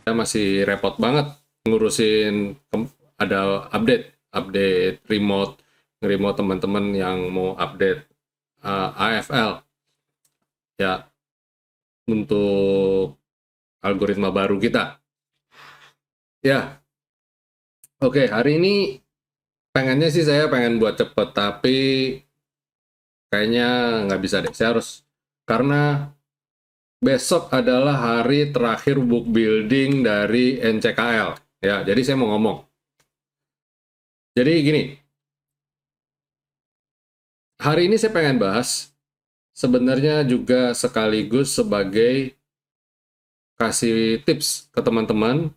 Saya masih repot banget ngurusin ada update remote teman-teman yang mau update AFL ya untuk algoritma baru kita. Ya, oke, hari ini pengennya sih saya pengen buat cepet, tapi kayaknya nggak bisa deh. Saya harus, karena besok adalah hari terakhir book building dari NCKL. Ya, jadi saya mau ngomong. Jadi gini, hari ini saya pengen bahas, sebenarnya juga sekaligus sebagai kasih tips ke teman-teman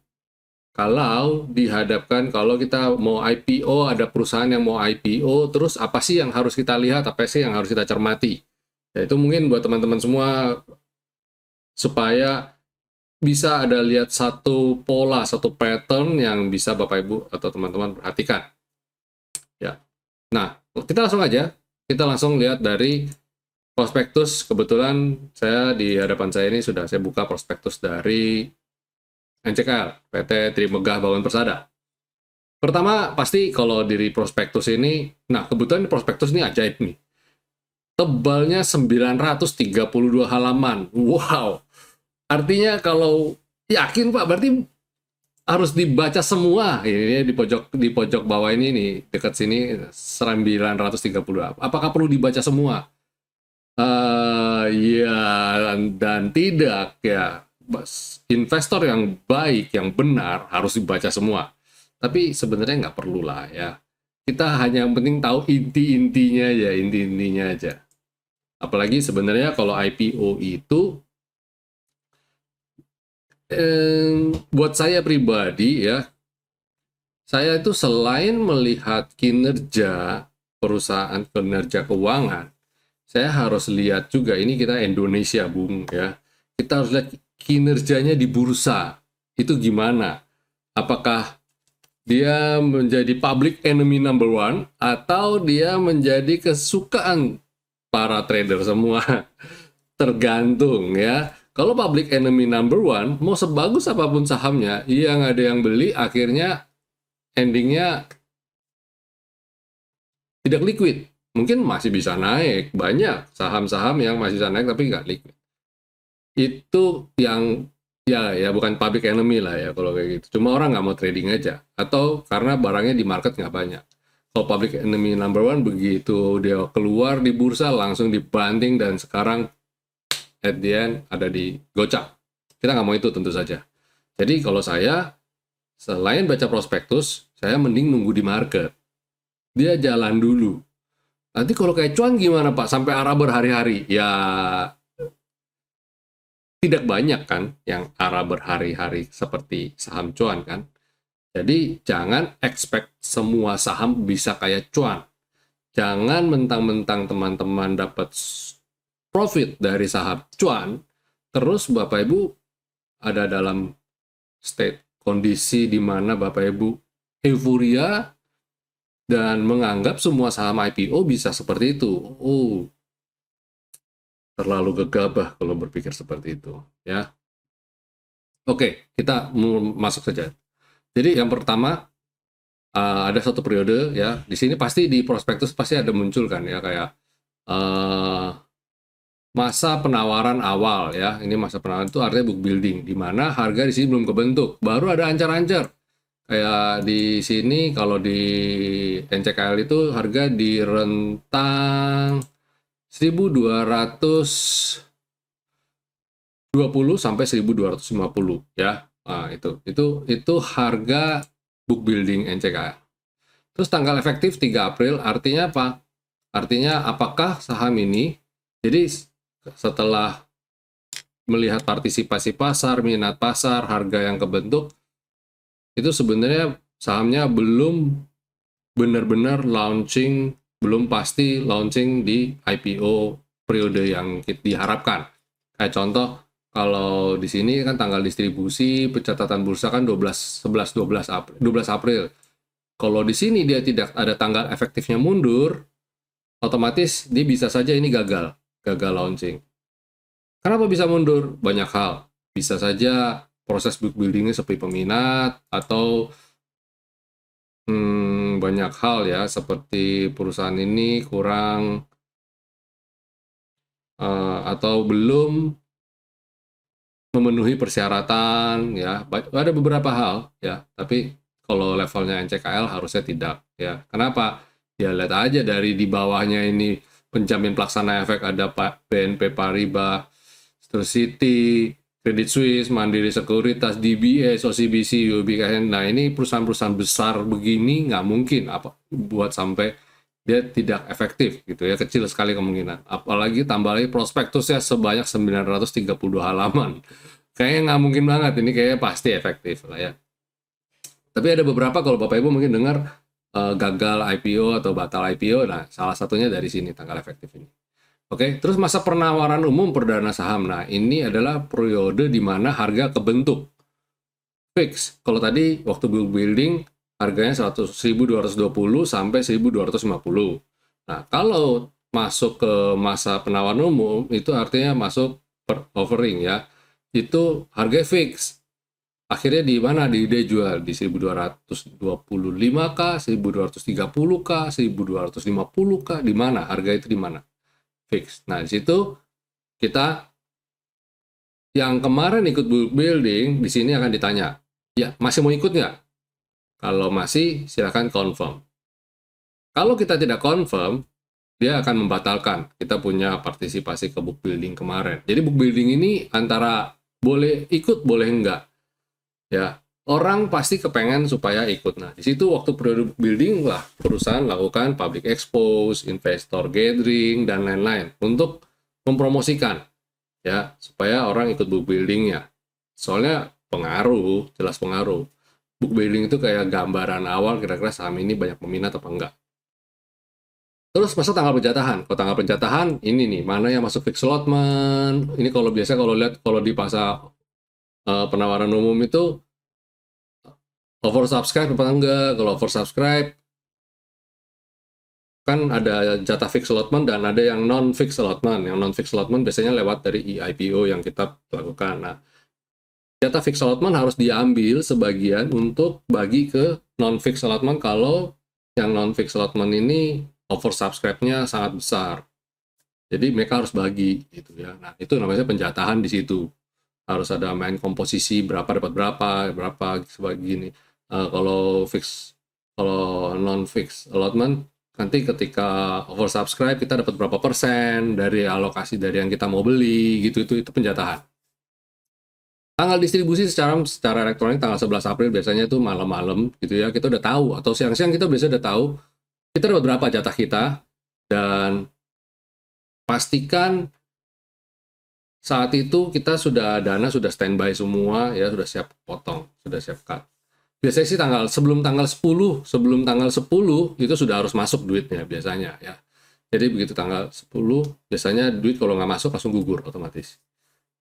kalau dihadapkan, kalau kita mau IPO, ada perusahaan yang mau IPO, terus apa sih yang harus kita lihat, apa sih yang harus kita cermati. Ya, itu mungkin buat teman-teman semua, supaya bisa ada lihat satu pola, satu pattern yang bisa Bapak Ibu atau teman-teman perhatikan. Ya. Nah, kita langsung aja, kita langsung lihat dari prospektus. Kebetulan saya di hadapan saya ini sudah saya buka prospektus dari NCKL, PT Trimegah Bangun Persada. Pertama, pasti kalau dari prospektus ini, nah kebetulan prospektus ini ajaib nih. Tebalnya 932 halaman. Wow. Artinya kalau yakin Pak, berarti harus dibaca semua. Ini di pojok bawah ini nih, dekat sini 930. Apakah perlu dibaca semua? Ya, dan tidak ya. Investor yang baik, yang benar harus dibaca semua. Tapi sebenarnya nggak perlu lah ya. Kita hanya yang penting tahu inti-intinya aja, inti-intinya aja. Apalagi sebenarnya kalau IPO itu, buat saya pribadi ya, saya itu selain melihat kinerja perusahaan, kinerja keuangan, saya harus lihat juga, ini kita Indonesia Bung ya, kita harus lihat kinerjanya di bursa itu gimana. Apakah dia menjadi public enemy number one atau dia menjadi kesukaan para trader semua. Tergantung ya. Kalau public enemy number one, mau sebagus apapun sahamnya, yang ada yang beli, akhirnya endingnya tidak liquid. Mungkin masih bisa naik, banyak saham-saham yang masih bisa naik tapi nggak liquid. Itu yang ya bukan public enemy lah ya kalau kayak gitu. Cuma orang nggak mau trading aja, atau karena barangnya di market nggak banyak. Kalau public enemy number one, begitu dia keluar di bursa langsung dibanting dan sekarang at the end ada di gocap. Kita nggak mau itu tentu saja. Jadi kalau saya, selain baca prospektus, saya mending nunggu di market. Dia jalan dulu. Nanti kalau kayak cuan gimana Pak? Sampai arah berhari-hari? Ya tidak banyak kan yang arah berhari-hari seperti saham cuan kan. Jadi jangan expect semua saham bisa kayak cuan. Jangan mentang-mentang teman-teman dapat profit dari saham cuan, terus Bapak Ibu ada dalam state kondisi di mana Bapak Ibu euforia dan menganggap semua saham IPO bisa seperti itu. Oh, terlalu gegabah kalau berpikir seperti itu, ya. Oke, kita masuk saja. Jadi yang pertama, ada satu periode ya. Di sini pasti di prospektus pasti ada muncul kan ya, kayak masa penawaran awal ya. Ini masa penawaran itu artinya book building, di mana harga di sini belum kebentuk, baru ada ancar-ancar. Kayak di sini kalau di NCKL itu harga di rentang 1220 sampai 1250 ya. Nah, itu harga book building NCKL. Terus tanggal efektif 3 April, artinya apa? Artinya apakah saham ini, jadi setelah melihat partisipasi pasar, minat pasar, harga yang kebentuk, itu sebenarnya sahamnya belum benar-benar launching, belum pasti launching di IPO periode yang diharapkan. Kayak contoh, kalau di sini kan tanggal distribusi pencatatan bursa kan 12 April. Kalau di sini dia tidak ada tanggal efektifnya mundur, otomatis dia bisa saja ini gagal launching. Kenapa bisa mundur? Banyak hal. Bisa saja proses book buildingnya seperti peminat atau banyak hal ya, seperti perusahaan ini kurang atau belum memenuhi persyaratan ya. Ada beberapa hal ya, tapi kalau levelnya NCKL harusnya tidak ya. Kenapa? Ya lihat aja dari di bawahnya ini penjamin pelaksana efek ada BNP Paribas, terus Citi, Credit Suisse, Mandiri Sekuritas, DBS, OCBC, UOB. Nah ini perusahaan-perusahaan besar begini nggak mungkin apa buat sampai dia tidak efektif gitu ya, kecil sekali kemungkinan. Apalagi tambah lagi prospektusnya sebanyak 932 halaman. Kayaknya nggak mungkin banget, ini kayaknya pasti efektif lah ya. Tapi ada beberapa kalau Bapak Ibu mungkin dengar gagal IPO atau batal IPO, nah salah satunya dari sini tanggal efektif ini. Oke, terus masa penawaran umum perdana saham. Nah, ini adalah periode di mana harga kebentuk fix. Kalau tadi waktu book building harganya 1.220 sampai 1.250. Nah, kalau masuk ke masa penawaran umum itu artinya masuk per offering ya. Itu harga fix. Akhirnya di mana dia jual di 1.225 kah, 1.230 kah, 1.250 kah, di mana harga itu di mana? Fix. Nah, di situ kita yang kemarin ikut book building di sini akan ditanya, ya masih mau ikut nggak? Kalau masih, silakan confirm. Kalau kita tidak confirm, dia akan membatalkan. Kita punya partisipasi ke book building kemarin. Jadi book building ini antara boleh ikut, boleh enggak. Ya, orang pasti kepengen supaya ikut. Nah, di situ waktu periode book building lah, perusahaan lakukan public expose, investor gathering, dan lain-lain untuk mempromosikan. Ya, supaya orang ikut book buildingnya. Soalnya pengaruh, jelas pengaruh. Book building itu kayak gambaran awal kira-kira saham ini banyak peminat apa enggak. Terus masuk tanggal pencatahan. Kalau tanggal pencatahan ini nih, mana yang masuk fixed allotment. Ini kalau biasa kalau lihat kalau di pasar penawaran umum itu oversubscribe apa enggak. Kalau oversubscribe kan ada jatah fixed allotment dan ada yang non fixed allotment. Yang non fixed allotment biasanya lewat dari IPO yang kita lakukan. Nah, jatah fixed allotment harus diambil sebagian untuk bagi ke non-fixed allotment kalau yang non-fixed allotment ini oversubscribe-nya sangat besar. Jadi mereka harus bagi gitu ya. Nah, itu namanya penjatahan di situ. Harus ada main komposisi berapa dapat berapa sebagini. Kalau non-fixed allotment nanti ketika oversubscribe kita dapat berapa persen dari alokasi dari yang kita mau beli gitu, itu penjatahan. Tanggal distribusi secara elektronik tanggal 11 April biasanya itu malam-malam gitu ya, kita udah tahu, atau siang-siang kita biasanya udah tahu kita dapat berapa jatah kita, dan pastikan saat itu kita dana sudah standby semua ya, sudah siap potong, sudah siap cut. Biasanya sih sebelum tanggal 10 itu sudah harus masuk duitnya biasanya ya. Jadi begitu tanggal 10 biasanya duit kalau nggak masuk langsung gugur otomatis.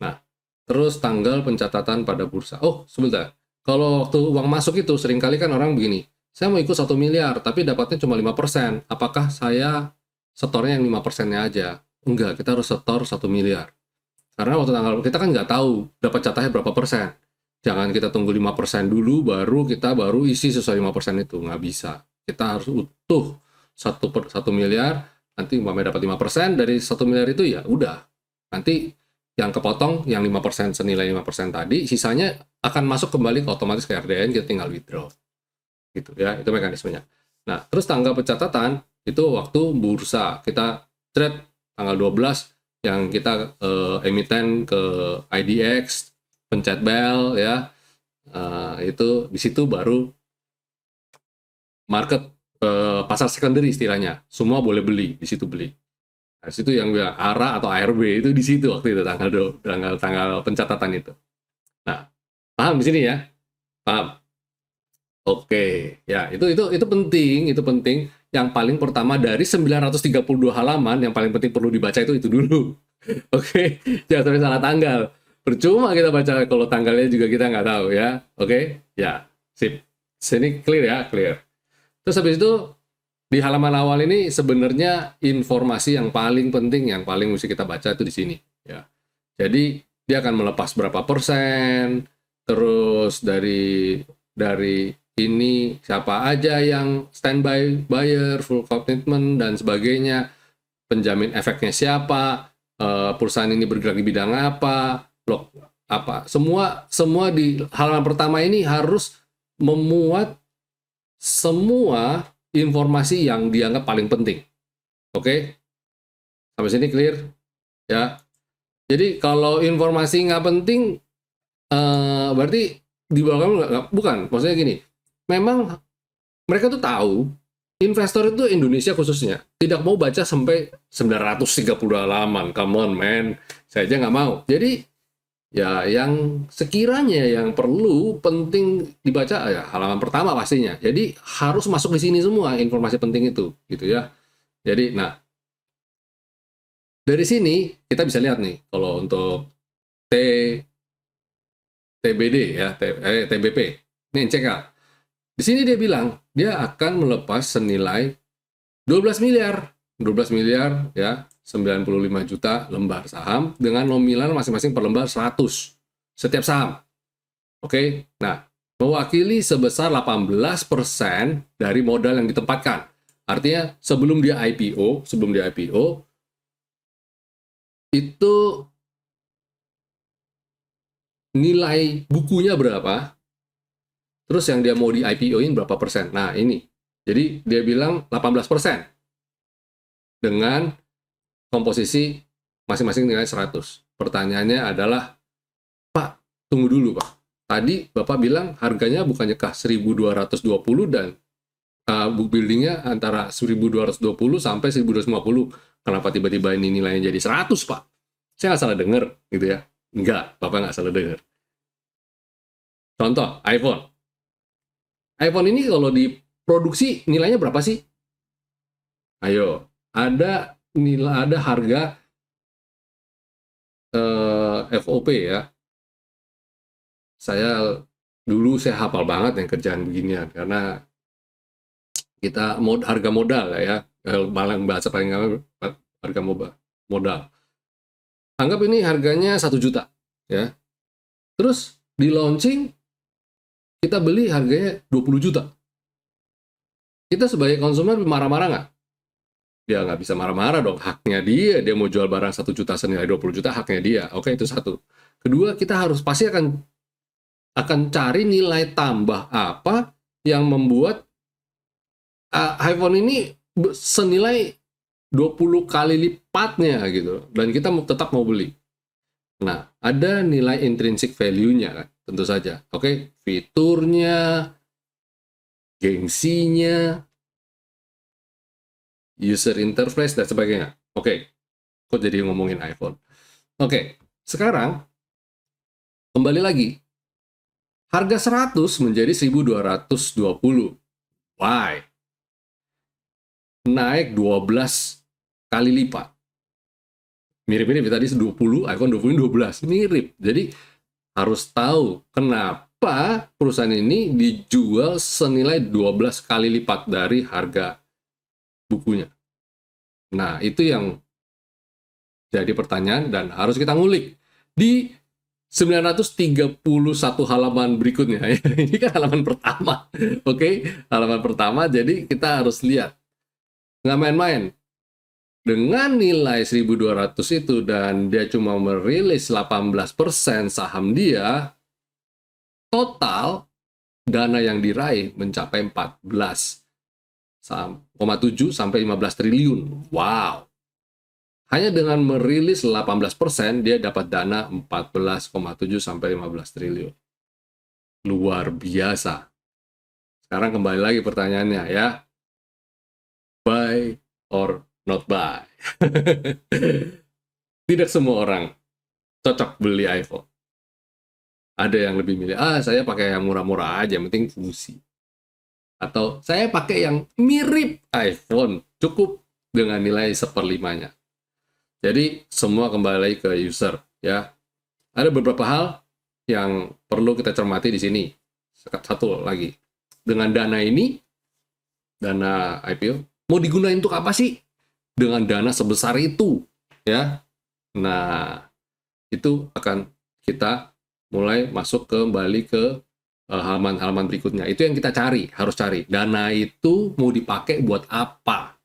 Nah, terus tanggal pencatatan pada bursa. Oh, sebentar. Kalau waktu uang masuk itu seringkali kan orang begini, saya mau ikut 1 miliar, tapi dapatnya cuma 5%. Apakah saya setornya yang 5%-nya aja? Enggak, kita harus setor 1 miliar. Karena waktu tanggal, kita kan nggak tahu dapat jatahnya berapa persen. Jangan kita tunggu 5% dulu, baru isi sesuai 5% itu. Nggak bisa. Kita harus utuh 1 miliar, nanti umpamanya dapat 5%, dari 1 miliar itu ya udah. Nanti yang kepotong yang 5% senilai 5% tadi, sisanya akan masuk kembali ke otomatis ke RDN, kita tinggal withdraw. Gitu ya, itu mekanismenya. Nah, terus tanggal pencatatan itu waktu bursa. Kita trade tanggal 12 yang kita emiten ke IDX, pencet bell ya. Itu di situ baru market pasar secondary istilahnya. Semua boleh beli, di situ beli. Nah, situ yang bilang ARA atau ARB itu di situ waktu itu tanggal pencatatan itu. Nah, paham di sini ya? Paham? Oke, ya itu penting. Yang paling pertama dari 932 halaman yang paling penting perlu dibaca itu dulu. Oke, jangan sampai salah tanggal. Percuma kita baca kalau tanggalnya juga kita nggak tahu ya. Oke, ya, sip. Sini clear ya, clear. Terus habis itu di halaman awal ini sebenarnya informasi yang paling penting, yang paling mesti kita baca itu di sini ya. Jadi dia akan melepas berapa persen, terus dari ini siapa aja yang standby buyer, full commitment dan sebagainya, penjamin efeknya siapa, perusahaan ini bergerak di bidang apa, blok apa, semua di halaman pertama ini harus memuat semua informasi yang dianggap paling penting. Oke? Sampai sini clear? Ya. Jadi kalau informasi nggak penting, berarti di bawah bukan. Maksudnya gini, memang mereka tuh tahu investor itu Indonesia khususnya tidak mau baca sampai 930 halaman. Come on man, saya aja nggak mau. Jadi ya yang sekiranya yang perlu penting dibaca ya halaman pertama pastinya. Jadi harus masuk di sini semua informasi penting itu, gitu ya. Jadi nah dari sini kita bisa lihat nih kalau untuk T TBD ya, TBP, ini NCK. Di sini dia bilang dia akan melepas senilai 12 miliar, 12 miliar ya, 95 juta lembar saham dengan nominal masing-masing per lembar 100 setiap saham. Oke. Nah, mewakili sebesar 18% dari modal yang ditempatkan. Artinya sebelum dia IPO itu nilai bukunya berapa, terus yang dia mau di IPO-in berapa persen. Nah, ini. Jadi, dia bilang 18% dengan komposisi masing-masing nilai 100. Pertanyaannya adalah, Pak, tunggu dulu, Pak. Tadi Bapak bilang harganya bukannya kah 1.220 dan book building-nya antara 1.220 sampai 1.250. Kenapa tiba-tiba ini nilainya jadi 100, Pak? Saya nggak salah dengar, gitu ya. Enggak, Bapak nggak salah dengar. Contoh, iPhone. iPhone ini kalau diproduksi nilainya berapa sih? Ayo, ada harga FOP ya. Dulu saya hafal banget yang kerjaan beginian karena kita harga modal ya. Bahasa paling harga modal. Anggap ini harganya 1 juta ya. Terus di launching kita beli harganya 20 juta. Kita sebagai konsumen marah-marah nggak? Ya nggak bisa marah-marah dong, haknya dia mau jual barang 1 juta senilai 20 juta, haknya dia. Oke, itu satu. Kedua, kita pasti akan cari nilai tambah apa yang membuat iPhone ini senilai 20 kali lipatnya gitu, dan kita tetap mau beli. Nah, ada nilai intrinsic value-nya kan, tentu saja. Oke, fiturnya, gengsinya, user interface, dan sebagainya. Oke, kok jadi ngomongin iPhone. Oke, sekarang kembali lagi. Harga 100 menjadi 1.220. Why? Naik 12 kali lipat. Mirip-mirip tadi 20, iPhone 20 12. Mirip. Jadi harus tahu kenapa perusahaan ini dijual senilai 12 kali lipat dari harga bukunya. Nah, itu yang jadi pertanyaan dan harus kita ngulik di 931 halaman berikutnya. Ini kan halaman pertama. Oke, halaman pertama, jadi kita harus lihat. Nggak main-main. Dengan nilai 1.200 itu dan dia cuma merilis 18% saham dia, total dana yang diraih mencapai 14,7 sampai 15 triliun. Wow. Hanya dengan merilis 18%, dia dapat dana 14,7 sampai 15 triliun. Luar biasa. Sekarang kembali lagi pertanyaannya ya. Buy or not buy? Tidak semua orang cocok beli iPhone. Ada yang lebih milih, saya pakai yang murah-murah aja, yang penting fungsi. Atau saya pakai yang mirip iPhone, cukup dengan nilai 1/5-nya. Jadi semua kembali lagi ke user ya. Ada beberapa hal yang perlu kita cermati di sini. Satu lagi, dengan dana ini, dana IPO, mau digunain untuk apa sih? Dengan dana sebesar itu ya. Nah, itu akan kita mulai masuk kembali ke halaman-halaman berikutnya. Itu yang kita harus cari. Dana itu mau dipakai buat apa?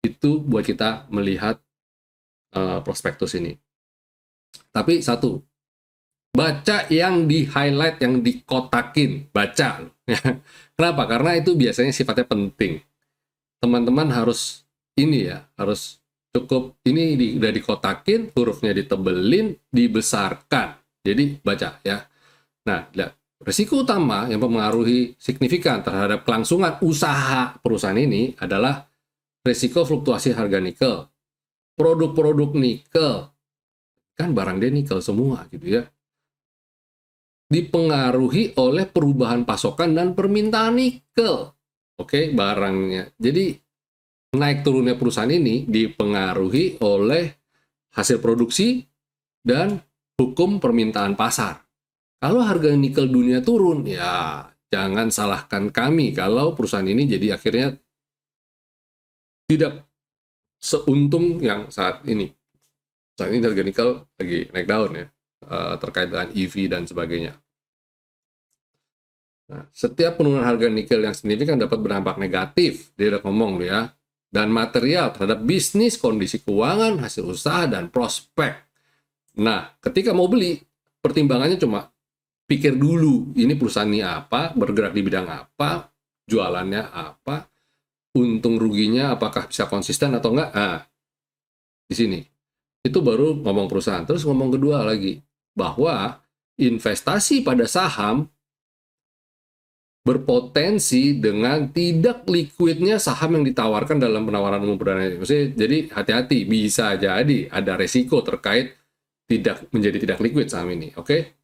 Itu buat kita melihat prospektus ini. Tapi satu, baca yang di-highlight, yang dikotakin, baca. Kenapa? Karena itu biasanya sifatnya penting. Teman-teman harus harus cukup udah dikotakin, hurufnya ditebelin, dibesarkan. Jadi baca ya. Nah, risiko utama yang mempengaruhi signifikan terhadap kelangsungan usaha perusahaan ini adalah risiko fluktuasi harga nikel. Produk-produk nikel, kan barang dia nikel semua gitu ya, dipengaruhi oleh perubahan pasokan dan permintaan nikel. Oke, barangnya. Jadi naik turunnya perusahaan ini dipengaruhi oleh hasil produksi dan hukum permintaan pasar. Kalau harga nikel dunia turun, ya jangan salahkan kami kalau perusahaan ini jadi akhirnya tidak seuntung yang saat ini. Saat ini harga nikel lagi naik daun ya, terkait dengan EV dan sebagainya. Nah, setiap penurunan harga nikel yang signifikan dapat berdampak negatif, dia udah ngomong ya, dan material terhadap bisnis, kondisi keuangan, hasil usaha, dan prospek. Nah, ketika mau beli, pertimbangannya cuma pikir dulu, ini perusahaan ini apa, bergerak di bidang apa, jualannya apa, untung ruginya apakah bisa konsisten atau enggak. Nah, di sini. Itu baru ngomong perusahaan. Terus ngomong kedua lagi, bahwa investasi pada saham berpotensi dengan tidak liquidnya saham yang ditawarkan dalam penawaran umum perdana. Maksudnya, jadi hati-hati, bisa jadi ada resiko terkait menjadi tidak liquid saham ini. Oke?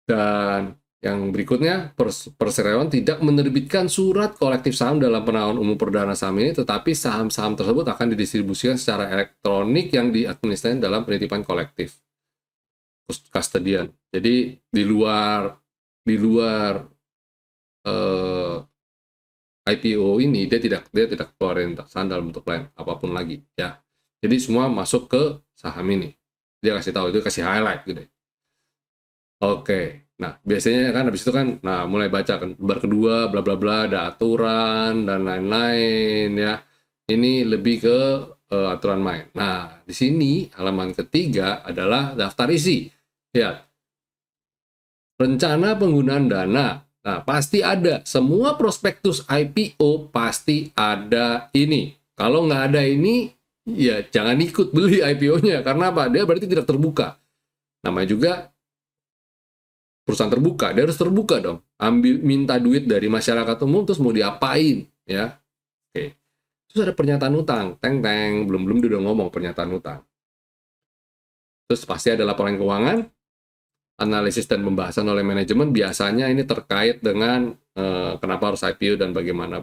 Dan yang berikutnya, perseroan tidak menerbitkan surat kolektif saham dalam penawaran umum perdana saham ini, tetapi saham-saham tersebut akan didistribusikan secara elektronik yang diadministrasikan dalam penitipan kolektif custodian. Jadi di luar IPO ini dia tidak keluarin saham dalam bentuk lain apapun lagi ya. Jadi semua masuk ke saham ini. Dia kasih tahu, itu kasih highlight gitu. Oke. Nah, biasanya kan habis itu kan mulai baca kan bar kedua bla bla bla, ada aturan dan lain-lain ya. Ini lebih ke aturan main. Nah, di sini halaman ketiga adalah daftar isi. Ya. Rencana penggunaan dana. Nah, pasti ada. Semua prospektus IPO pasti ada ini. Kalau nggak ada ini, ya jangan ikut beli IPO-nya. Karena apa? Dia berarti tidak terbuka. Namanya juga perusahaan terbuka. Dia harus terbuka dong. Minta duit dari masyarakat umum, terus mau diapain? Ya. Oke. Terus ada pernyataan utang. Teng-teng. Belum dia udah ngomong pernyataan utang. Terus pasti ada laporan keuangan, analisis dan pembahasan oleh manajemen. Biasanya ini terkait dengan kenapa harus IPO dan bagaimana.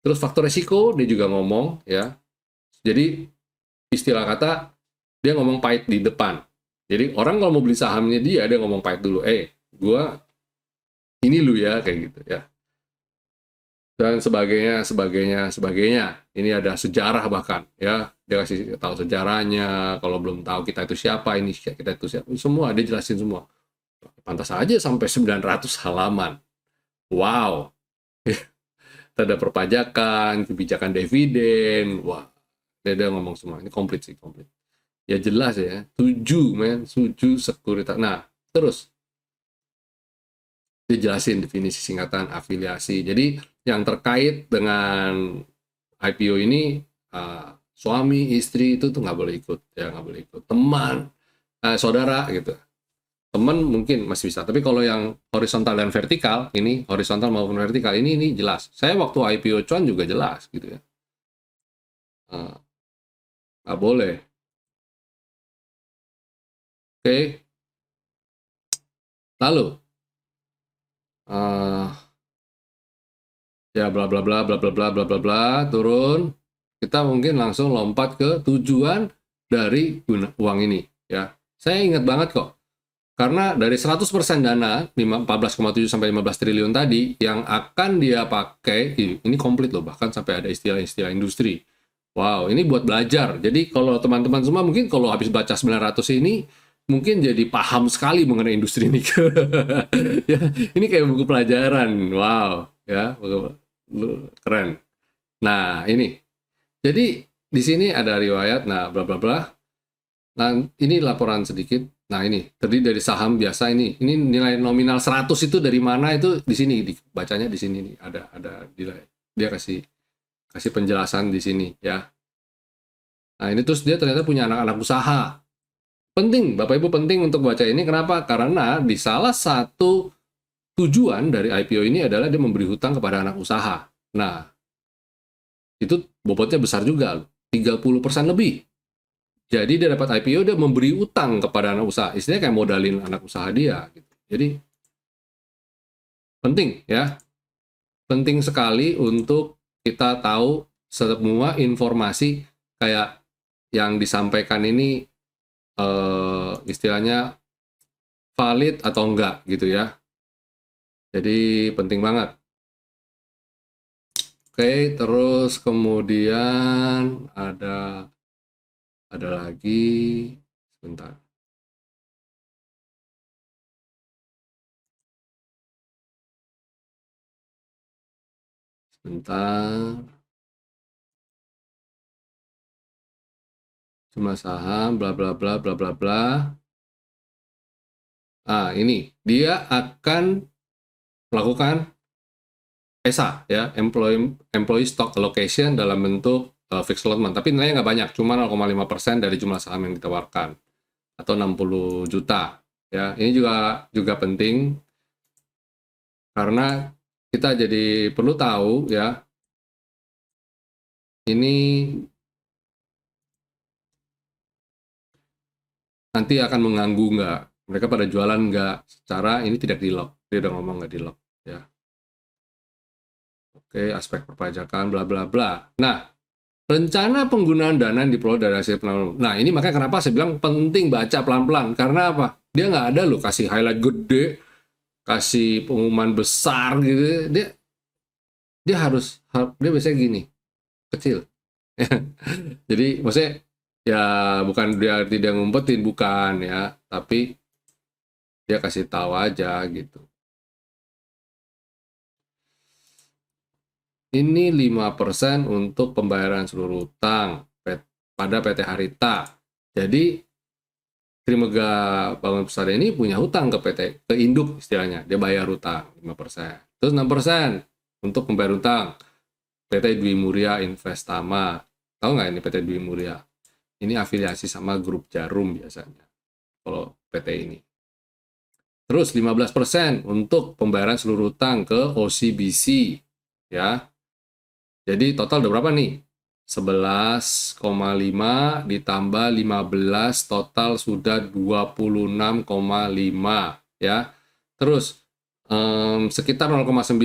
Terus faktor resiko dia juga ngomong ya. Jadi istilah kata dia ngomong pahit di depan. Jadi orang kalau mau beli sahamnya dia ngomong pahit dulu. Gua ini lu ya kayak gitu ya. Dan sebagainya. Ini ada sejarah bahkan ya. Dia kasih tahu sejarahnya, kalau belum tahu kita itu siapa, ini kita itu siapa, semua dia jelasin semua. Pantas aja sampai 900 halaman. Wow. Ada perpajakan, kebijakan dividen, wah. Dia ngomong semua. Ini komplit sih, komplit. Ya jelas ya, 7 sekuritas. Nah, terus dijelasin definisi singkatan afiliasi. Jadi yang terkait dengan IPO ini suami, istri itu tuh nggak boleh ikut, ya nggak boleh ikut. Teman, saudara gitu. Teman mungkin masih bisa, tapi kalau yang horizontal dan vertikal, ini horizontal maupun vertikal, ini jelas. Saya waktu IPO Cuan juga jelas gitu ya. Nggak boleh. Oke. Lalu, ya bla bla bla bla bla bla bla bla bla, turun. Kita mungkin langsung lompat ke tujuan dari uang ini ya. Saya ingat banget kok. Karena dari 100% dana 14,7 sampai 15 triliun tadi yang akan dia pakai, ini komplit loh, bahkan sampai ada istilah-istilah industri. Wow, ini buat belajar. Jadi kalau teman-teman semua mungkin kalau habis baca 900 ini mungkin jadi paham sekali mengenai industri nikel. Ya, ini kayak buku pelajaran. Wow, ya, keren. Nah, ini. Jadi di sini ada riwayat, nah bla bla bla. Nah, ini laporan sedikit. Nah, ini terdiri dari saham biasa ini. Ini nilai nominal 100 itu dari mana itu di sini bacanya di sini nih. Ada dia kasih penjelasan di sini ya. Nah, ini terus dia ternyata punya anak-anak usaha. Penting, Bapak Ibu penting untuk baca ini. Kenapa? Karena di salah satu tujuan dari IPO ini adalah dia memberi hutang kepada anak usaha. Nah, itu bobotnya besar juga, 30% lebih. Jadi dia dapat IPO, dia memberi utang kepada anak usaha. Istilahnya kayak modalin anak usaha dia. Gitu. Jadi, penting ya. Penting sekali untuk kita tahu semua informasi kayak yang disampaikan ini istilahnya valid atau enggak gitu ya. Jadi penting banget. Oke, terus kemudian ada lagi sebentar. Sebentar. Jumlah saham bla bla bla bla bla bla. Ah, ini dia akan melakukan ESA ya, employee stock allocation dalam bentuk fixed allotment, tapi nilainya nggak banyak, cuma 0,5% dari jumlah saham yang ditawarkan atau 60 juta ya. Ini juga penting karena kita jadi perlu tahu ya, ini nanti akan mengganggu nggak, mereka pada jualan nggak, secara ini tidak di lock, dia udah ngomong nggak di lock ya. Oke, aspek perpajakan bla bla bla. Nah, rencana penggunaan dana yang diperoleh dari hasil penanaman. Nah, ini makanya kenapa saya bilang penting baca pelan-pelan. Karena apa? Dia nggak ada loh kasih highlight gede, kasih pengumuman besar gitu. Dia dia biasanya gini, kecil. Jadi maksudnya ya bukan dia tidak ngumpetin, bukan ya, tapi dia kasih tahu aja gitu. Ini 5% untuk pembayaran seluruh utang pada PT Harita. Jadi Trimega Bangun Pusat ini punya hutang ke ke induk istilahnya. Dia bayar hutang 5%. Terus 6% untuk pembayar hutang PT Dwi Muria Investama. Tahu nggak ini PT Dwi Muria? Ini afiliasi sama grup Jarum biasanya. Kalau PT ini. Terus 15% untuk pembayaran seluruh hutang ke OCBC. Ya. Jadi total udah berapa nih? 11,5 ditambah 15 total sudah 26,5 ya. Terus sekitar 0,9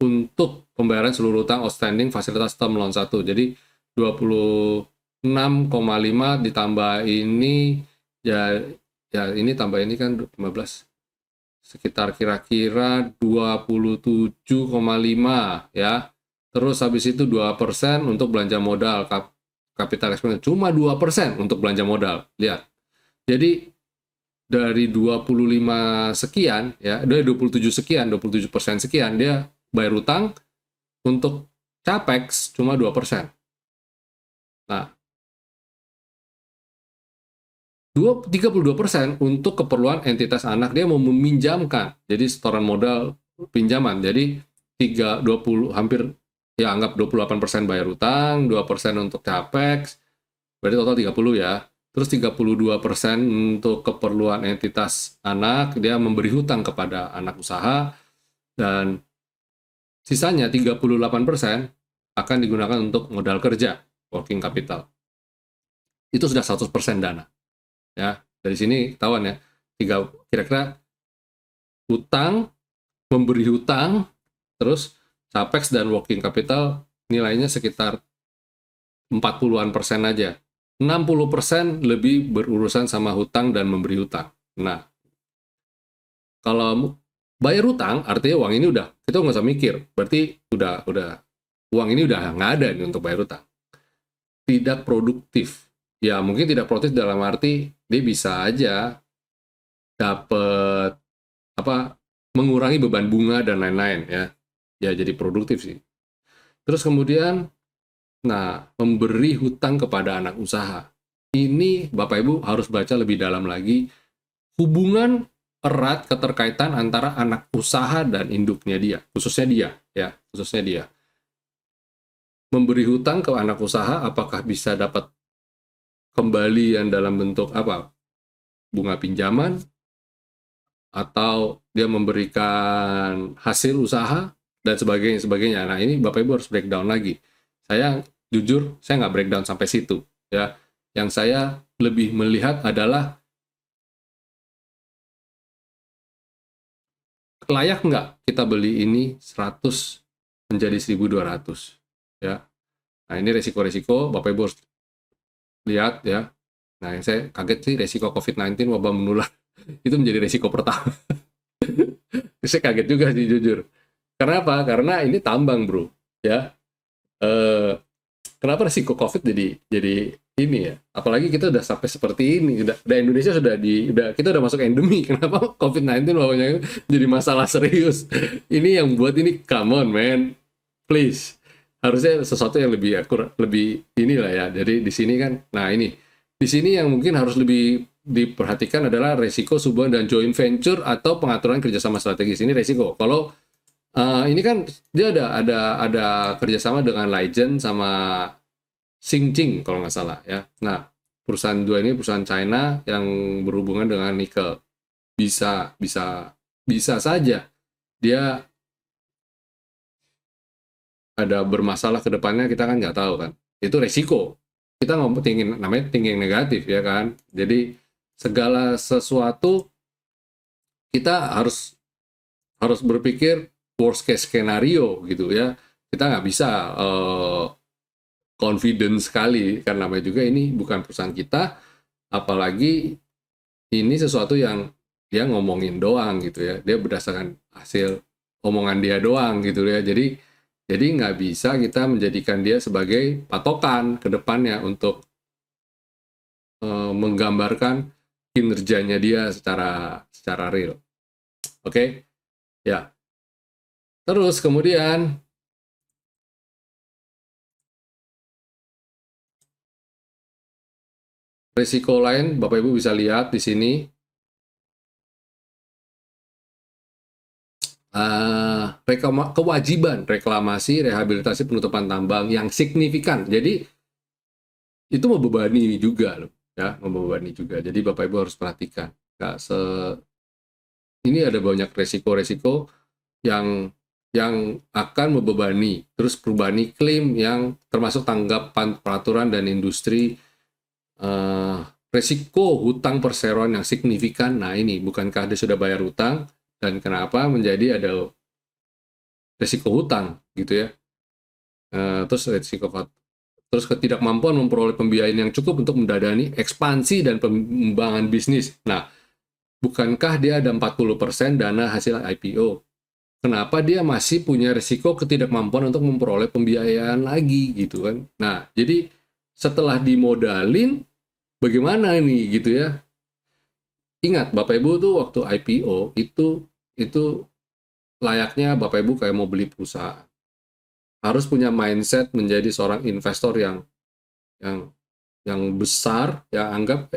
untuk pembayaran seluruh utang outstanding fasilitas term loan 1. Jadi 26,5 ditambah ini ya ini tambah ini kan 15, sekitar kira-kira 27,5 ya. Terus habis itu 2% untuk belanja modal, capital expenditure. Cuma 2% untuk belanja modal. Lihat. Jadi dari 25 sekian, ya, dari 27 sekian, 27% sekian, dia bayar utang untuk capex cuma 2%. Nah, 32% untuk keperluan entitas anak, dia mau meminjamkan. Jadi setoran modal pinjaman. Jadi 20 hampir ya anggap 28% bayar utang, 2% untuk capex, berarti total 30 ya. Terus 32% untuk keperluan entitas anak, dia memberi hutang kepada anak usaha, dan sisanya 38% akan digunakan untuk modal kerja, working capital. Itu sudah 100% dana. Ya, dari sini ketahuan ya, kira-kira hutang, memberi hutang, terus capex dan working capital nilainya sekitar 40-an% aja. 60% lebih berurusan sama hutang dan memberi hutang. Nah, kalau bayar hutang, artinya uang ini kita nggak usah mikir. Berarti udah uang ini udah nggak ada nih untuk bayar hutang. Tidak produktif. Ya, mungkin tidak produktif dalam arti dia bisa aja dapat apa, mengurangi beban bunga dan lain-lain ya. Ya jadi produktif sih. Terus kemudian, nah, memberi hutang kepada anak usaha. Ini Bapak Ibu harus baca lebih dalam lagi hubungan erat keterkaitan antara anak usaha dan induknya dia, khususnya dia ya, khususnya dia. Memberi hutang ke anak usaha apakah bisa dapat kembalian dalam bentuk apa? Bunga pinjaman, atau dia memberikan hasil usaha dan sebagainya sebagainya. Nah, ini Bapak Ibu harus breakdown lagi. Saya jujur saya nggak breakdown sampai situ ya. Yang saya lebih melihat adalah layak nggak kita beli ini 100 menjadi 1.200 ya. Nah, ini resiko-resiko Bapak Ibu harus lihat ya. Nah, yang saya kaget sih resiko COVID-19 wabah menular itu menjadi resiko pertama. Saya kaget juga sih jujur. Karena apa? Karena ini tambang, bro. Ya, eh, kenapa resiko COVID jadi ini ya? Apalagi kita udah sampai seperti ini, udah Indonesia udah kita udah masuk endemi. Kenapa COVID-19 bawahnya jadi masalah serius? Ini yang buat ini, come on man, please. Harusnya sesuatu yang lebih akurat, lebih inilah ya. Jadi di sini kan, nah ini di sini yang mungkin harus lebih diperhatikan adalah resiko subuhan dan joint venture atau pengaturan kerjasama strategis. Ini resiko. Kalau ini kan dia ada kerjasama dengan Legend sama Xinjiang kalau nggak salah ya. Nah, perusahaan dua ini perusahaan China yang berhubungan dengan nikel. Bisa bisa bisa saja dia ada bermasalah ke depannya, kita kan nggak tahu kan. Itu resiko. Kita ngomong tinggi, namanya tinggi yang negatif ya kan. Jadi segala sesuatu kita harus harus berpikir worst case scenario gitu ya. Kita nggak bisa confident sekali karena namanya juga ini bukan perusahaan kita, apalagi ini sesuatu yang dia ngomongin doang gitu ya, dia berdasarkan hasil omongan dia doang gitu ya. Jadi nggak bisa kita menjadikan dia sebagai patokan ke depannya untuk menggambarkan kinerjanya dia secara real. Oke? Ya. Terus kemudian risiko lain Bapak Ibu bisa lihat di sini, kewajiban reklamasi, rehabilitasi, penutupan tambang yang signifikan. Jadi itu membebani juga loh, ya, membebani juga. Jadi Bapak Ibu harus perhatikan. Nggak ini ada banyak resiko-resiko yang akan membebani. Terus perubahan iklim yang termasuk tanggapan peraturan dan industri, eh, resiko hutang perseroan yang signifikan. Nah ini, bukankah dia sudah bayar hutang dan kenapa menjadi ada resiko hutang gitu ya. Terus ketidakmampuan memperoleh pembiayaan yang cukup untuk mendadani ekspansi dan pengembangan bisnis. Nah, bukankah dia ada 40% dana hasil IPO? Kenapa dia masih punya risiko ketidakmampuan untuk memperoleh pembiayaan lagi gitu kan? Nah, jadi setelah dimodalin, bagaimana nih gitu ya? Ingat, Bapak Ibu tuh waktu IPO itu layaknya Bapak Ibu kayak mau beli perusahaan. Harus punya mindset menjadi seorang investor yang yang besar, ya anggap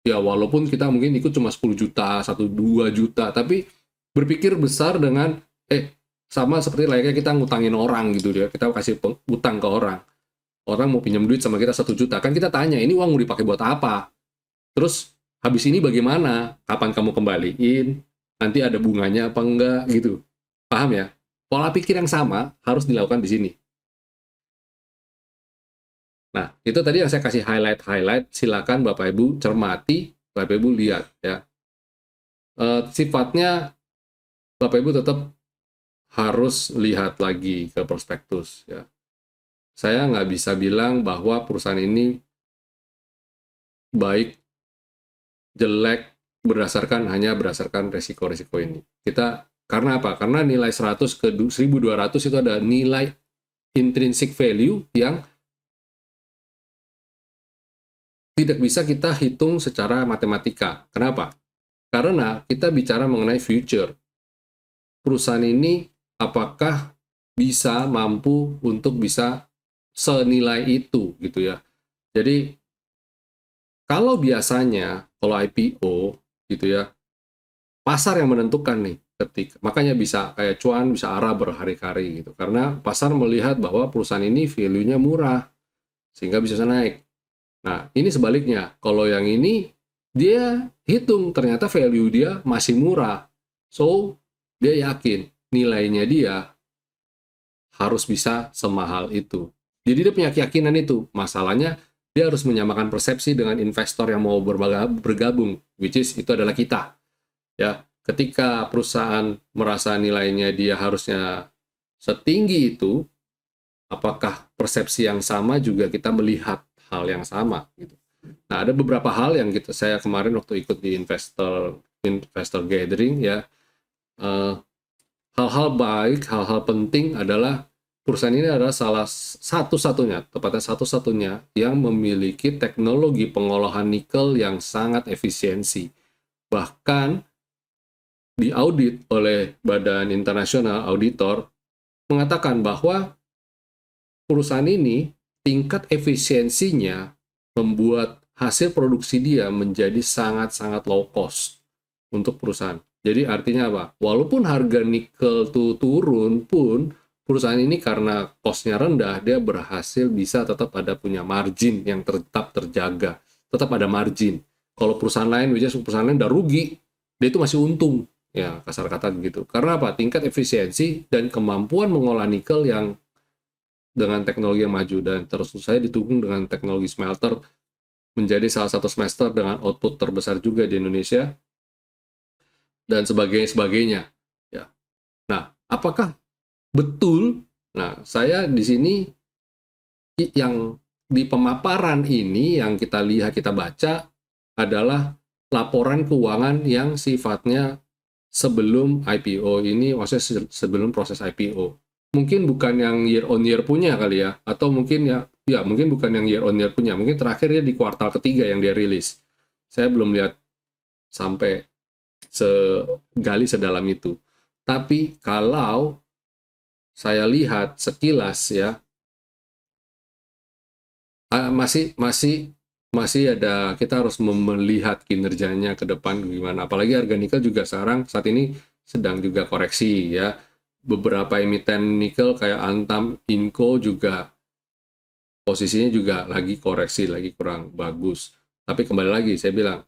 ya walaupun kita mungkin ikut cuma 10 juta, 1-2 juta, tapi berpikir besar dengan sama seperti layaknya kita ngutangin orang gitu ya. Kita kasih utang ke orang. Orang mau pinjam duit sama kita 1 juta, kan kita tanya, ini uang mau dipakai buat apa? Terus habis ini bagaimana? Kapan kamu kembaliin? Nanti ada bunganya apa enggak gitu. Paham ya? Pola pikir yang sama harus dilakukan di sini. Nah, itu tadi yang saya kasih highlight-highlight. Silakan Bapak Ibu cermati, Bapak Ibu lihat ya. Sifatnya Bapak Ibu tetap harus lihat lagi ke prospektus ya. Saya nggak bisa bilang bahwa perusahaan ini baik, jelek, hanya berdasarkan resiko-resiko ini. Karena apa? Karena nilai 100 ke 1.200 itu ada nilai intrinsic value yang tidak bisa kita hitung secara matematika. Kenapa? Karena kita bicara mengenai future. Perusahaan ini apakah bisa mampu untuk bisa senilai itu gitu ya. Jadi kalau biasanya kalau IPO gitu ya, pasar yang menentukan nih ketika makanya bisa kayak cuan bisa arah berhari-hari gitu. Karena pasar melihat bahwa perusahaan ini value-nya murah sehingga bisa naik. Nah, ini sebaliknya. Kalau yang ini dia hitung ternyata value dia masih murah. So, dia yakin nilainya dia harus bisa semahal itu. Jadi dia punya keyakinan itu. Masalahnya dia harus menyamakan persepsi dengan investor yang mau bergabung, which is itu adalah kita. Ya, ketika perusahaan merasa nilainya dia harusnya setinggi itu, apakah persepsi yang sama juga kita melihat hal yang sama gitu. Nah, ada beberapa hal yang saya kemarin waktu ikut di investor gathering ya, eh, hal-hal baik, hal-hal penting adalah perusahaan ini adalah salah satu-satunya, tepatnya satu-satunya yang memiliki teknologi pengolahan nikel yang sangat efisiensi. Bahkan diaudit oleh Badan Internasional Auditor mengatakan bahwa perusahaan ini tingkat efisiensinya membuat hasil produksi dia menjadi sangat-sangat low cost untuk perusahaan. Jadi artinya apa? Walaupun harga nikel tuh turun pun, perusahaan ini karena cost-nya rendah, dia berhasil bisa tetap ada punya margin yang tetap terjaga. Tetap ada margin. Kalau perusahaan lain, perusahaan lain udah rugi, dia itu masih untung. Ya, kasar kata begitu. Karena apa? Tingkat efisiensi dan kemampuan mengolah nikel yang dengan teknologi yang maju. Dan terus saya didukung dengan teknologi smelter, menjadi salah satu smelter dengan output terbesar juga di Indonesia, dan sebagainya. Ya. Nah, apakah betul? Nah, saya di sini yang di pemaparan ini yang kita lihat, kita baca adalah laporan keuangan yang sifatnya sebelum IPO ini, maksudnya sebelum proses IPO. Mungkin bukan yang year on year punya kali ya, atau mungkin ya mungkin bukan yang year on year punya, mungkin terakhirnya di kuartal ketiga yang dia rilis. Saya belum lihat sampai segali sedalam itu. Tapi kalau saya lihat sekilas ya, masih masih masih ada, kita harus melihat kinerjanya ke depan gimana. Apalagi harga nikel juga sekarang saat ini sedang juga koreksi ya. Beberapa emiten nikel kayak Antam, Inco juga posisinya juga lagi koreksi, lagi kurang bagus. Tapi kembali lagi saya bilang,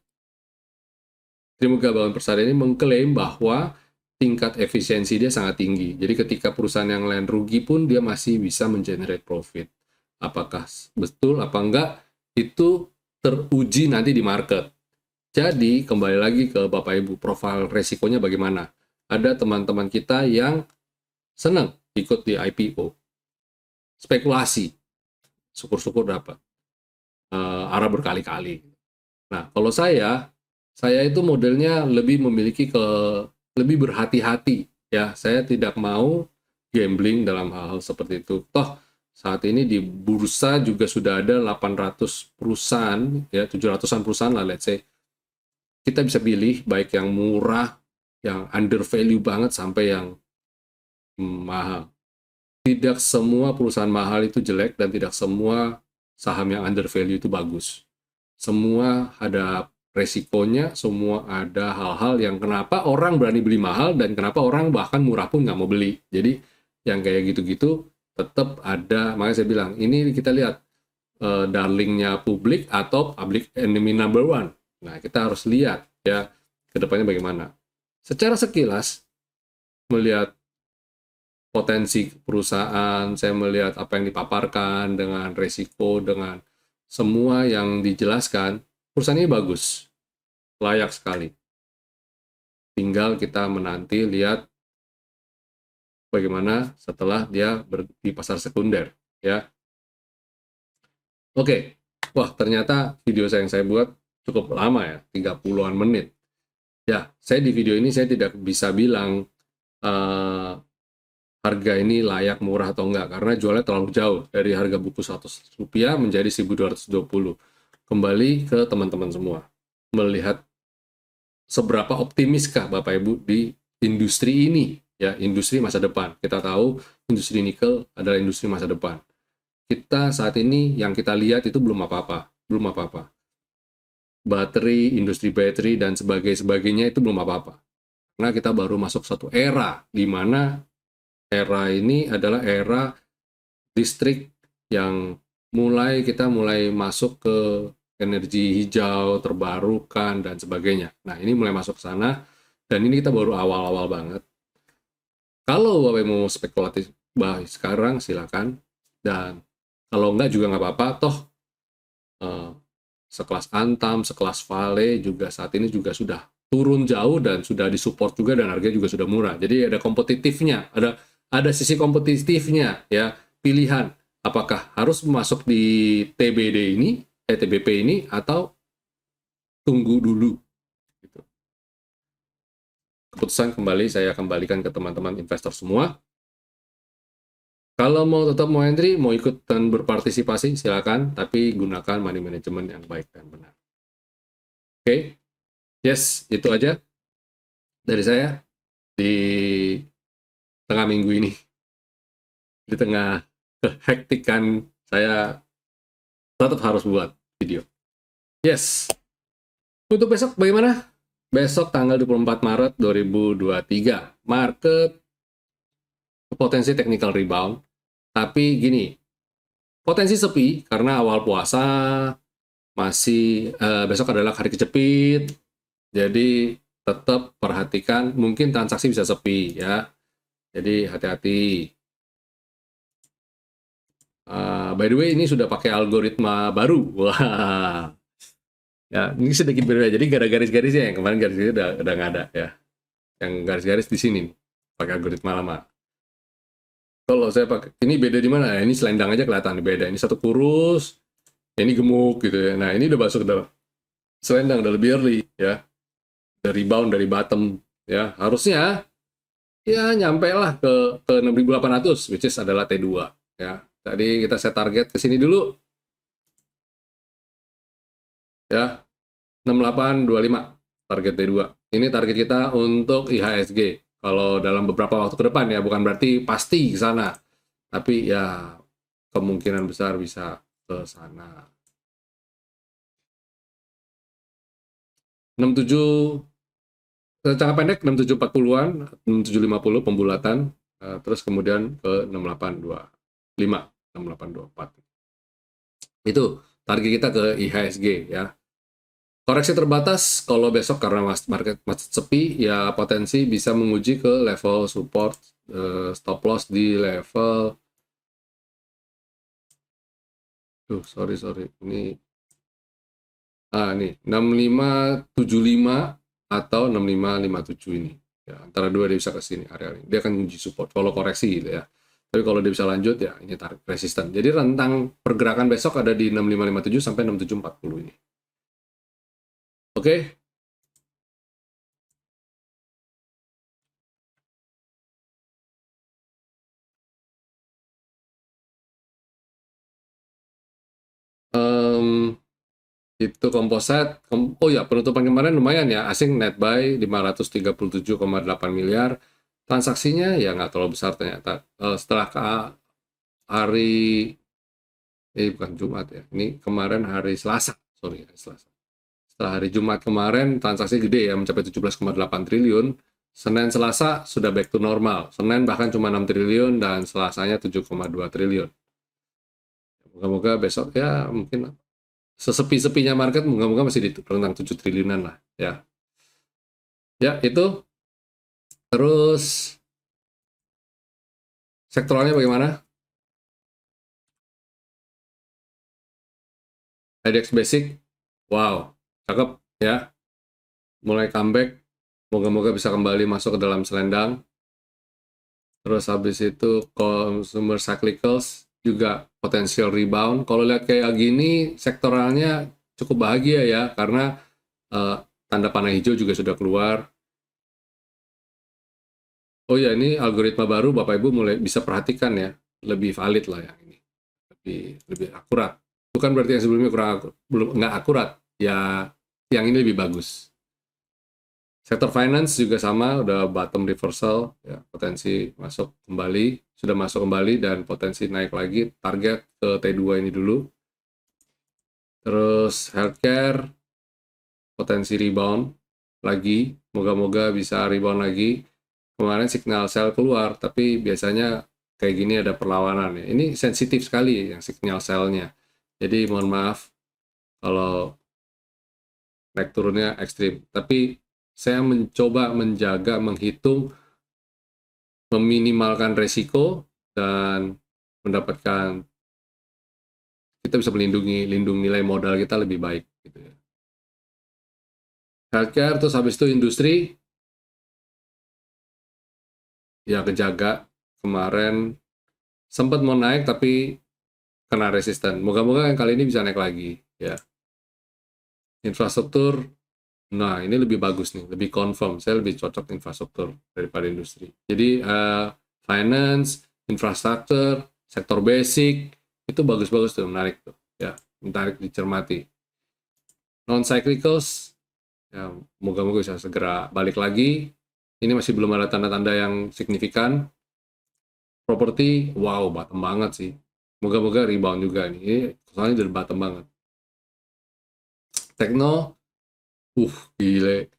Trimuga Bangun Persada ini mengklaim bahwa tingkat efisiensi dia sangat tinggi. Jadi ketika perusahaan yang lain rugi pun dia masih bisa mengenerate profit. Apakah betul apa enggak? Itu teruji nanti di market. Jadi kembali lagi ke Bapak Ibu, profil resikonya bagaimana? Ada teman-teman kita yang senang ikut di IPO. Spekulasi. Syukur-syukur dapat. Arah berkali-kali. Nah, kalau saya itu modelnya lebih memiliki lebih berhati-hati ya. Saya tidak mau gambling dalam hal-hal seperti itu. Toh saat ini di bursa juga sudah ada 800 perusahaan ya, 700-an perusahaan lah let's say. Kita bisa pilih baik yang murah, yang under value banget sampai yang mahal. Tidak semua perusahaan mahal itu jelek dan tidak semua saham yang under value itu bagus. Semua ada resikonya, semua ada hal-hal yang kenapa orang berani beli mahal dan kenapa orang bahkan murah pun nggak mau beli. Jadi yang kayak gitu-gitu tetap ada. Makanya saya bilang ini kita lihat darlingnya publik atau public enemy number one. Nah, kita harus lihat ya ke depannya bagaimana. Secara sekilas melihat potensi perusahaan, saya melihat apa yang dipaparkan dengan resiko, dengan semua yang dijelaskan, perusahaan ini bagus, layak sekali. Tinggal kita menanti lihat bagaimana setelah dia di pasar sekunder, ya. Oke, wah ternyata video yang saya buat cukup lama ya, 30-an menit. Ya, saya di video ini saya tidak bisa bilang harga ini layak murah atau enggak, karena jualnya terlalu jauh dari harga buku Rp100 menjadi 1.220. Kembali ke teman-teman semua, melihat seberapa optimiskah Bapak Ibu di industri ini, ya, industri masa depan. Kita tahu industri nikel adalah industri masa depan. Kita saat ini yang kita lihat itu belum apa-apa, belum apa-apa. Baterai, industri baterai dan sebagainya itu belum apa-apa. Karena kita baru masuk satu era di mana era ini adalah era listrik yang kita mulai masuk ke energi hijau, terbarukan, dan sebagainya. Nah, ini mulai masuk ke sana, dan ini kita baru awal-awal banget. Kalau Bapak mau spekulatif sekarang, silakan. Dan kalau enggak juga nggak apa-apa, toh sekelas Antam, sekelas Vale juga saat ini juga sudah turun jauh dan sudah disupport juga dan harganya juga sudah murah. Jadi ada kompetitifnya, ada sisi kompetitifnya ya, pilihan apakah harus masuk di TBD ini, TBP ini atau tunggu dulu. Gitu. Keputusan kembali saya kembalikan ke teman-teman investor semua. Kalau mau tetap mau entry, mau ikut dan berpartisipasi, silakan, tapi gunakan money management yang baik dan benar. Oke, yes, itu aja dari saya di tengah minggu ini. Di tengah kehektikan, saya tetap harus buat video. Yes. Untuk besok bagaimana? Besok tanggal 24 Maret 2023. Market potensi technical rebound. Tapi gini, potensi sepi karena awal puasa masih besok adalah hari kejepit. Jadi tetap perhatikan, mungkin transaksi bisa sepi ya. Jadi hati-hati. By the way, ini sudah pakai algoritma baru. Wah. Ya, ini sedikit berbeda. Jadi garis-garisnya yang kemarin garis-garis udah nggak ada ya. Yang garis-garis di sini pakai algoritma lama. Kalau saya pakai ini beda di mana? Ini selendang aja kelihatan beda. Ini satu kurus, ini gemuk gitu ya. Nah, ini udah masuk ke dalam selendang, udah lebih early ya. Dari rebound dari bottom ya. Harusnya ya nyampe lah ke 6.800 which is adalah T2 ya. Tadi kita set target ke sini dulu. Ya. 6825 target T2. Ini target kita untuk IHSG. Kalau dalam beberapa waktu ke depan ya, bukan berarti pasti ke sana. Tapi ya kemungkinan besar bisa ke sana. 67 jangka pendek 6740-an, 6750 pembulatan, terus kemudian ke 6825, 6824. Itu target kita ke IHSG ya. Koreksi terbatas kalau besok karena market masih sepi ya potensi bisa menguji ke level support stop loss di level sorry ini nih 6575 atau 6557 ini ya, antara dua dia bisa ke sini area ini dia akan menguji support kalau koreksi gitu ya. Tapi kalau dia bisa lanjut ya ini tarik resisten. Jadi rentang pergerakan besok ada di 6557 sampai 6740 ini. Oke. Itu komposit. Oh ya, penutupan kemarin lumayan ya. Asing net buy 537,8 miliar. Transaksinya ya nggak terlalu besar ternyata. Setelah hari bukan Jumat ya. Ini kemarin hari Selasa. Sorry, hari Selasa. Setelah hari Jumat kemarin transaksi gede ya mencapai 17,8 triliun. Senin Selasa sudah back to normal. Senin bahkan cuma 6 triliun dan Selasanya 7,2 triliun. Moga-moga besok ya mungkin sesepi-sepinya market moga-moga masih di rentang 7 triliunan lah ya. Ya, itu. Terus sektoralnya bagaimana? IDX Basic. Wow, cakep ya. Mulai comeback. Moga-moga bisa kembali masuk ke dalam selendang. Terus habis itu consumer cyclicals juga potensial rebound. Kalau lihat kayak gini sektoralnya cukup bahagia ya karena tanda panah hijau juga sudah keluar. Oh ya, ini algoritma baru Bapak Ibu mulai bisa perhatikan ya, lebih valid lah yang ini, lebih akurat. Bukan berarti yang sebelumnya belum nggak akurat, ya yang ini lebih bagus. Sektor finance juga sama, udah bottom reversal, ya, potensi masuk kembali, sudah masuk kembali dan potensi naik lagi, target ke T2 ini dulu. Terus healthcare, potensi rebound lagi, moga-moga bisa rebound lagi. Kemarin signal sell keluar, tapi biasanya kayak gini ada perlawanan ya. Ini sensitif sekali yang signal sell-nya. Jadi mohon maaf kalau naik turunnya ekstrim. Tapi saya mencoba menjaga, menghitung, meminimalkan resiko, dan mendapatkan, kita bisa melindungi nilai modal kita lebih baik. Gitu ya. Healthcare, terus habis itu industri, ya kejaga. Kemarin sempat mau naik tapi kena resisten. Moga-moga yang kali ini bisa naik lagi. Ya. Infrastruktur, nah ini lebih bagus nih, lebih confirm. Saya lebih cocok infrastruktur daripada industri. Jadi finance, infrastruktur, sektor basic itu bagus-bagus tuh, menarik tuh. Ya, menarik dicermati. Non cyclicals, ya moga-moga bisa segera balik lagi. Ini masih belum ada tanda-tanda yang signifikan. Properti, wow, bottom banget sih. Moga-moga rebound juga nih. Ini soalnya dari bottom banget. Tekno, gile.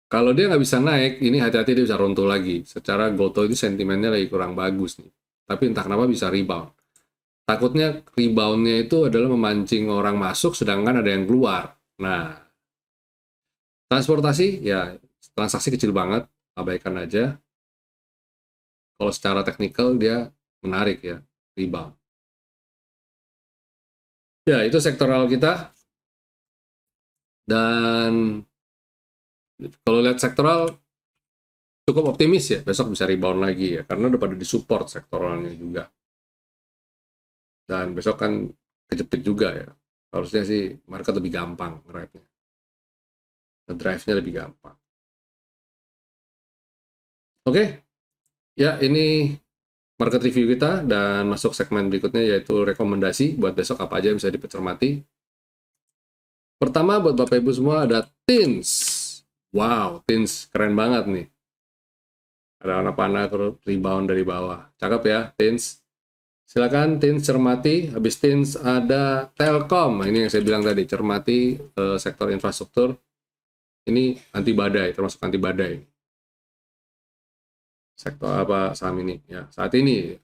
Kalau dia nggak bisa naik, ini hati-hati dia bisa runtuh lagi. Secara Goto itu sentimennya lagi kurang bagus nih. Tapi entah kenapa bisa rebound. Takutnya reboundnya itu adalah memancing orang masuk, sedangkan ada yang keluar. Nah, transportasi, ya transaksi kecil banget, abaikan aja. Kalau secara teknikal dia menarik ya, rebound. Ya, itu sektoral kita. Dan kalau lihat sektoral, cukup optimis ya, besok bisa rebound lagi ya, karena udah pada disupport sektoralnya juga. Dan besok kan kejepit juga ya, harusnya sih market lebih gampang drive-nya. Drive-nya lebih gampang. Oke, ya ini market review kita, dan masuk segmen berikutnya yaitu rekomendasi buat besok apa aja yang bisa dicermati. Pertama buat Bapak Ibu semua ada TINS. Wow, TINS keren banget nih. Ada warna panah rebound dari bawah. Cakep ya, TINS. Silakan TINS cermati. Habis TINS ada Telkom. Nah, ini yang saya bilang tadi, cermati sektor infrastruktur. Ini anti badai, termasuk anti badai. Sektor apa saham ini ya saat ini.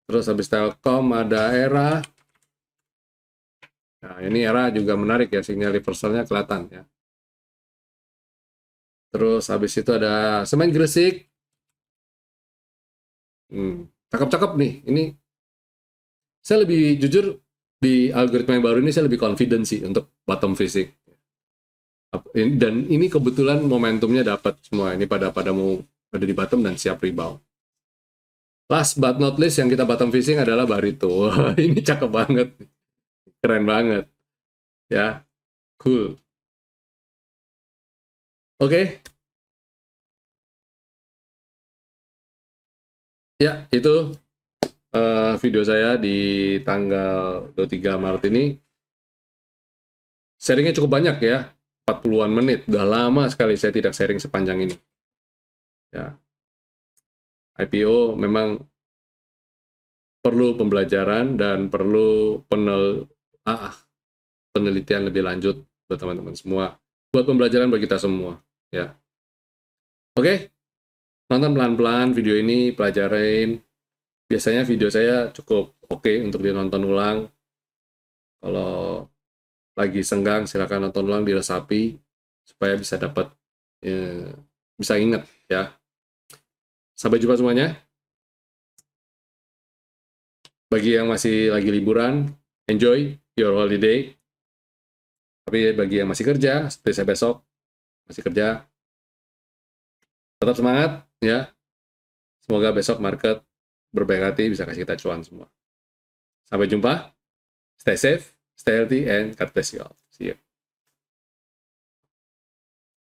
Terus habis Telkom ada Era. Nah, ini Era juga menarik ya, sinyal reversalnya kelihatan ya. Terus habis itu ada Semen Gresik. Cakep-cakep nih. Ini saya lebih jujur, di algoritma yang baru ini saya lebih confident sih untuk bottom fishing. Dan ini kebetulan momentumnya dapat semua. Ini pada mau ada di bottom dan siap rebound. Last but not least yang kita bottom fishing adalah Barito. Ini cakep banget. Keren banget. Ya, cool. Oke. Ya, itu video saya di tanggal 23 Maret ini. Sharingnya cukup banyak ya, 40-an menit. Udah lama sekali saya tidak sharing sepanjang ini. Ya, IPO memang perlu pembelajaran dan perlu penelitian lebih lanjut buat teman-teman semua. Buat pembelajaran bagi kita semua. Ya, oke. Nonton pelan-pelan video ini, pelajarin. Biasanya video saya cukup oke untuk ditonton ulang. Kalau lagi senggang, silakan nonton ulang, diresapi supaya bisa dapat, bisa ingat ya. Sampai jumpa semuanya. Bagi yang masih lagi liburan, enjoy your holiday. Tapi bagi yang masih kerja, seperti saya besok masih kerja, tetap semangat ya. Semoga besok market berbaik hati, bisa kasih kita cuan semua. Sampai jumpa. Stay safe, stay healthy, and God bless you all.